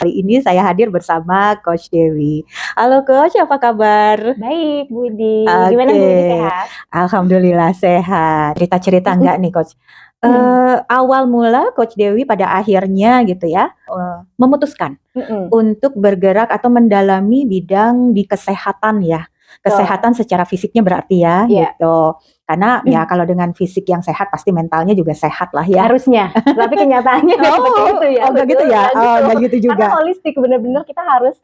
Kali ini saya hadir bersama Coach Dewi. Halo Coach, apa kabar? Baik, Budi. Gimana Oke, Budi, sehat? alhamdulillah sehat. Cerita-cerita enggak nih Coach? Awal mula Coach Dewi pada akhirnya gitu ya, memutuskan untuk bergerak atau mendalami bidang di kesehatan ya. Kesehatan secara fisiknya berarti ya, gitu. Karena ya kalau dengan fisik yang sehat pasti mentalnya juga sehat lah ya. Harusnya, tapi kenyataannya nggak seperti itu ya. Enggak gitu ya? Enggak gitu juga. Karena holistik, benar-benar kita harus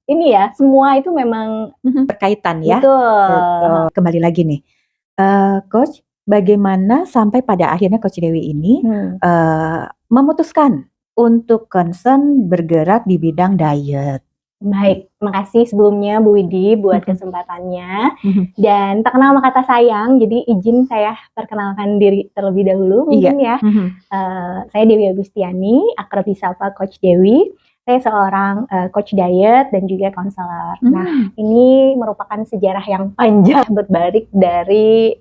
ini ya, semua itu memang berkaitan ya. Betul. Kembali lagi nih, Coach, bagaimana sampai pada akhirnya Coach Dewi ini memutuskan untuk concern bergerak di bidang diet? Baik, makasih sebelumnya Bu Widi buat kesempatannya. Dan tak kenal maka kata sayang, jadi izin saya perkenalkan diri terlebih dahulu mungkin ya. Saya Dewi Agustiani, akrab disapa Coach Dewi. Saya seorang coach diet dan juga konselor. Nah, ini merupakan sejarah yang panjang berbalik dari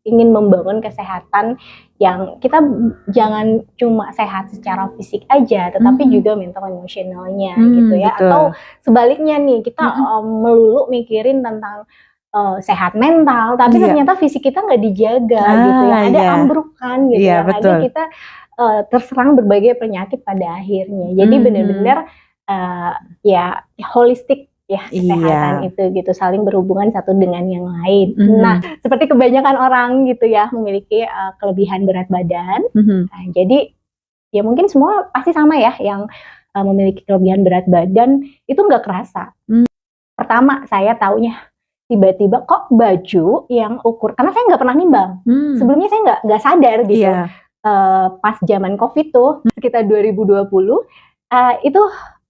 ingin membangun kesehatan yang kita jangan cuma sehat secara fisik aja, tetapi juga mental emosionalnya gitu ya. Betul. Atau sebaliknya nih, kita melulu mikirin tentang sehat mental, tapi ternyata fisik kita nggak dijaga gitu ya. Ada ambrukan gitu ya. Ada kita terserang berbagai penyakit pada akhirnya. Jadi benar-benar ya holistik ya kesehatan itu gitu, saling berhubungan satu dengan yang lain. Nah, seperti kebanyakan orang gitu ya memiliki kelebihan berat badan. Nah, jadi ya mungkin semua pasti sama ya yang memiliki kelebihan berat badan itu nggak kerasa. Pertama saya taunya tiba-tiba kok baju yang karena saya nggak pernah nimbang. Sebelumnya saya nggak sadar gitu. Pas zaman COVID tuh sekitar 2020 itu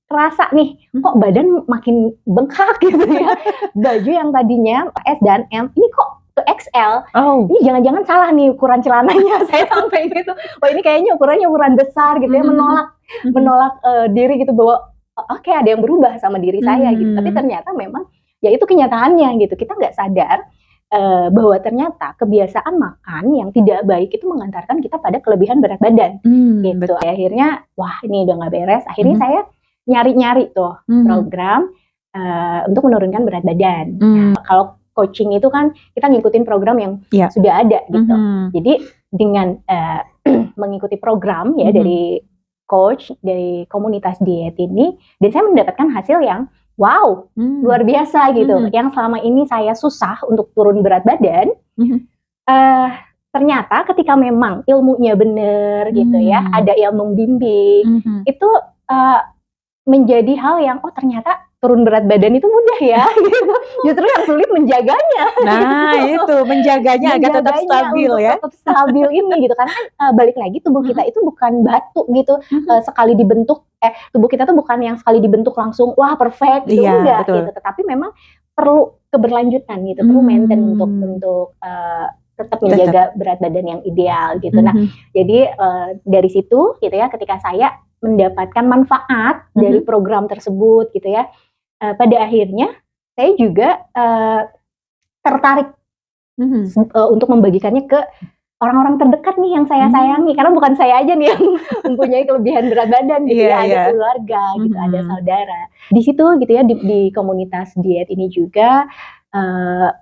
kerasa nih, kok badan makin bengkak gitu ya. Baju yang tadinya S dan M, ini kok ke XL. Ini jangan-jangan salah nih ukuran celananya. Saya sampai gitu, wah ini kayaknya ukurannya ukuran besar gitu ya, menolak diri gitu bahwa oke, ada yang berubah sama diri saya gitu. Tapi ternyata memang ya itu kenyataannya gitu. Kita nggak sadar bahwa ternyata kebiasaan makan yang tidak baik itu mengantarkan kita pada kelebihan berat badan gitu. Akhirnya wah ini udah nggak beres. Akhirnya saya nyari-nyari tuh program untuk menurunkan berat badan. Nah, kalau coaching itu kan kita ngikutin program yang sudah ada gitu. Jadi dengan mengikuti program ya dari coach dari komunitas diet ini, dan saya mendapatkan hasil yang wow, luar biasa gitu. Yang selama ini saya susah untuk turun berat badan, ternyata ketika memang ilmunya benar gitu ya, ada yang membimbing, itu menjadi hal yang ternyata turun berat badan itu mudah ya gitu. Justru yang sulit menjaganya. Nah itu menjaganya agar tetap stabil ya. Tetap stabil ini gitu, karena balik lagi tubuh kita itu bukan batu gitu. Sekali dibentuk tubuh kita tuh bukan yang sekali dibentuk langsung wah perfect gitu, enggak gitu. Tetapi memang perlu keberlanjutan gitu, perlu maintain untuk tetap menjaga berat badan yang ideal gitu. Nah, jadi dari situ gitu ya, ketika saya mendapatkan manfaat dari program tersebut gitu ya, pada akhirnya saya juga tertarik untuk membagikannya ke orang-orang terdekat nih yang saya sayangi, karena bukan saya aja nih yang mempunyai kelebihan berat badan gitu ya, ada keluarga gitu, ada saudara. Di situ gitu ya, di komunitas diet ini juga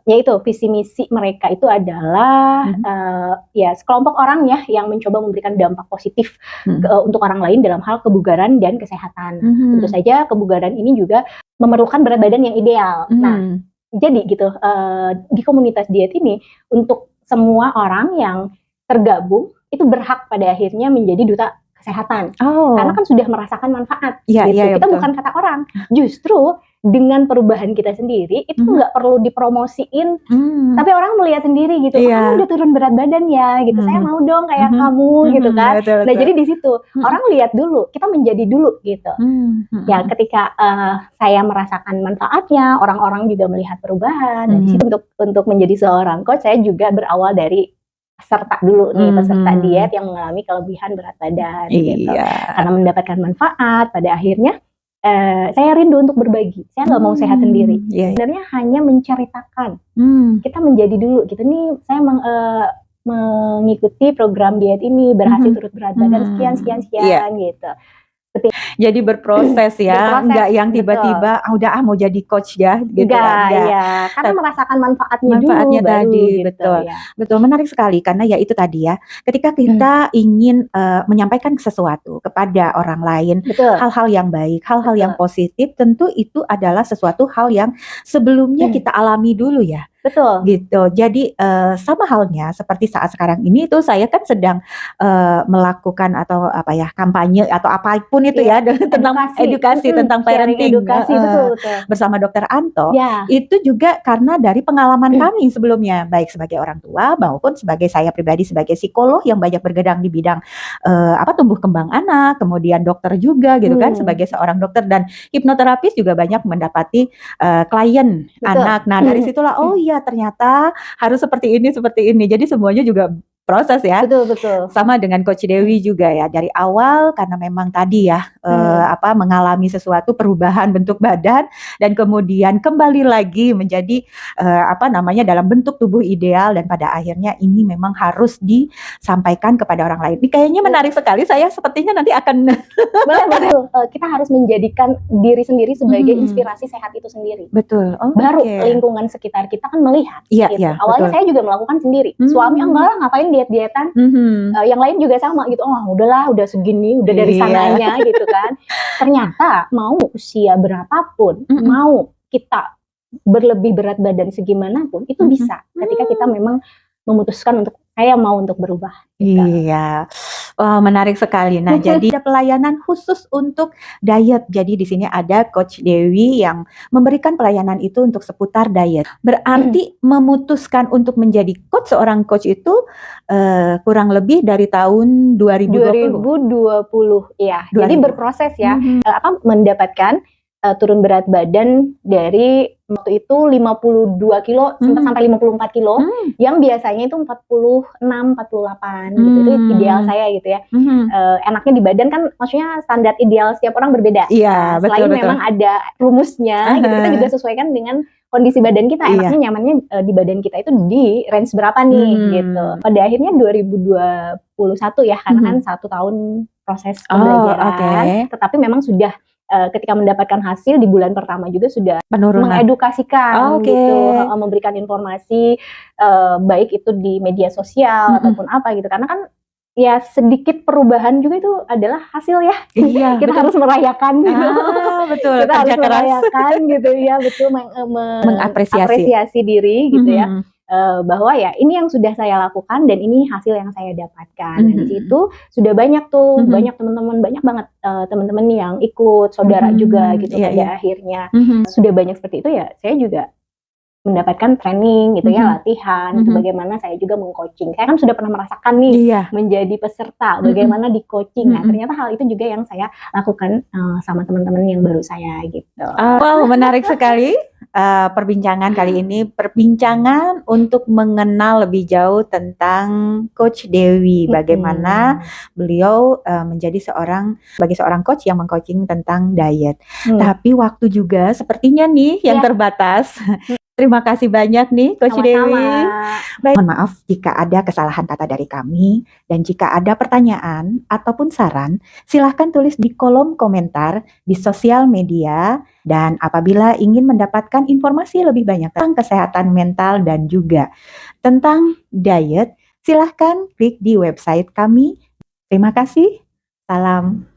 yaitu visi misi mereka itu adalah ya sekelompok orang ya yang mencoba memberikan dampak positif untuk orang lain dalam hal kebugaran dan kesehatan. Tentu saja kebugaran ini juga memerlukan berat badan yang ideal. Nah, jadi gitu di komunitas diet ini untuk semua orang yang tergabung itu berhak pada akhirnya menjadi duta kesehatan, karena kan sudah merasakan manfaat. Kita betul. Bukan kata orang, justru dengan perubahan kita sendiri itu nggak perlu dipromosiin, tapi orang melihat sendiri gitu, kamu udah turun berat badan ya, gitu. Saya mau dong kayak kamu, gitu kan. Betul. Nah jadi di situ orang lihat dulu, kita menjadi dulu gitu. Ya ketika saya merasakan manfaatnya, orang-orang juga melihat perubahan. Dan di situ untuk menjadi seorang coach, saya juga berawal dari peserta dulu nih, peserta diet yang mengalami kelebihan berat badan gitu. Karena mendapatkan manfaat, pada akhirnya saya rindu untuk berbagi. Saya nggak mau sehat sendiri. Sebenarnya hanya menceritakan. Kita menjadi dulu gitu. Nih saya mengikuti program diet ini, berhasil turun berat badan sekian gitu. Jadi berproses ya, Berproses, nggak yang betul. tiba-tiba udah mau jadi coach ya gitu kan. Enggak, ya, karena merasakan manfaatnya Manfaatnya dulu tadi, baru gitu betul. ya. Betul, menarik sekali karena ya itu tadi ya, ketika kita ingin menyampaikan sesuatu kepada orang lain, Betul. hal-hal yang baik, hal-hal Betul. yang positif, tentu itu adalah sesuatu hal yang sebelumnya kita alami dulu ya. Betul. Gitu. Jadi sama halnya seperti saat sekarang ini itu saya kan sedang melakukan atau apa ya, kampanye atau apapun itu ya tentang edukasi tentang parenting edukasi, betul, betul. bersama Dokter Anto. Ya. Itu juga karena dari pengalaman kami sebelumnya, baik sebagai orang tua maupun sebagai saya pribadi sebagai psikolog yang banyak bergerak di bidang tumbuh kembang anak, kemudian dokter juga gitu kan sebagai seorang dokter, dan hipnoterapis juga banyak mendapati klien anak. Nah dari situlah oh iya ternyata harus seperti ini. Jadi semuanya juga proses ya. Betul, betul. Sama dengan Coach Dewi juga ya, dari awal karena memang tadi ya mengalami sesuatu perubahan bentuk badan dan kemudian kembali lagi menjadi dalam bentuk tubuh ideal, dan pada akhirnya ini memang harus disampaikan kepada orang lain. Ini kayaknya menarik sekali, saya sepertinya nanti akan Betul. Kita harus menjadikan diri sendiri sebagai inspirasi sehat itu sendiri. Betul. Baru lingkungan sekitar kita kan melihat. Iya, gitu. iya, awalnya betul. saya juga melakukan sendiri. Suami enggak lah, ngapain diet-dietan. Yang lain juga sama gitu. Oh udahlah, udah segini, udah dari sananya gitu kan. Ternyata mau usia berapapun, mau kita berlebih berat badan segimanapun, itu bisa ketika kita memang memutuskan untuk saya mau untuk berubah. Gitu. Iya. Oh, menarik sekali. Nah, jadi ada pelayanan khusus untuk diet. Jadi di sini ada Coach Dewi yang memberikan pelayanan itu untuk seputar diet. Berarti memutuskan untuk menjadi coach, seorang coach itu kurang lebih dari tahun 2020. 2020, ya. Jadi berproses ya. Mendapatkan turun berat badan dari waktu itu 52 kilo sampai 54 kilo, yang biasanya itu 46, 48 gitu. Itu ideal saya gitu ya. Enaknya di badan kan, maksudnya standar ideal setiap orang berbeda. Iya, betul, selain memang ada rumusnya, gitu, kita juga sesuaikan dengan kondisi badan kita. Enaknya nyamannya di badan kita itu di range berapa nih gitu. Pada akhirnya 2021 ya, karena kan 1 tahun proses pembelajaran, tetapi memang sudah ketika mendapatkan hasil di bulan pertama juga sudah mengedukasikan gitu, memberikan informasi baik itu di media sosial ataupun apa gitu, karena kan ya sedikit perubahan juga itu adalah hasil ya. Iya, kita harus merayakan gitu. Betul. Kita harus merayakan gitu ya, betul, mengapresiasi diri gitu ya. Bahwa ya ini yang sudah saya lakukan dan ini hasil yang saya dapatkan. Di situ sudah banyak tuh, banyak teman-teman, banyak banget teman-teman yang ikut, saudara juga gitu. Pada akhirnya sudah banyak seperti itu ya, saya juga mendapatkan training gitu ya, latihan itu bagaimana saya juga meng-coaching. Saya kan sudah pernah merasakan nih menjadi peserta bagaimana di coaching. Nah, ternyata hal itu juga yang saya lakukan sama teman-teman yang baru saya gitu. Wow, menarik sekali. Perbincangan kali ini, perbincangan untuk mengenal lebih jauh tentang Coach Dewi, bagaimana beliau menjadi sebagai seorang coach yang meng-coaching tentang diet. Tapi waktu juga sepertinya nih yang terbatas. Terima kasih banyak nih Coach Dewi. Baik, mohon maaf jika ada kesalahan kata dari kami, dan jika ada pertanyaan ataupun saran, silahkan tulis di kolom komentar di sosial media. Dan apabila ingin mendapatkan informasi lebih banyak tentang kesehatan mental dan juga tentang diet, silahkan klik di website kami. Terima kasih. Salam.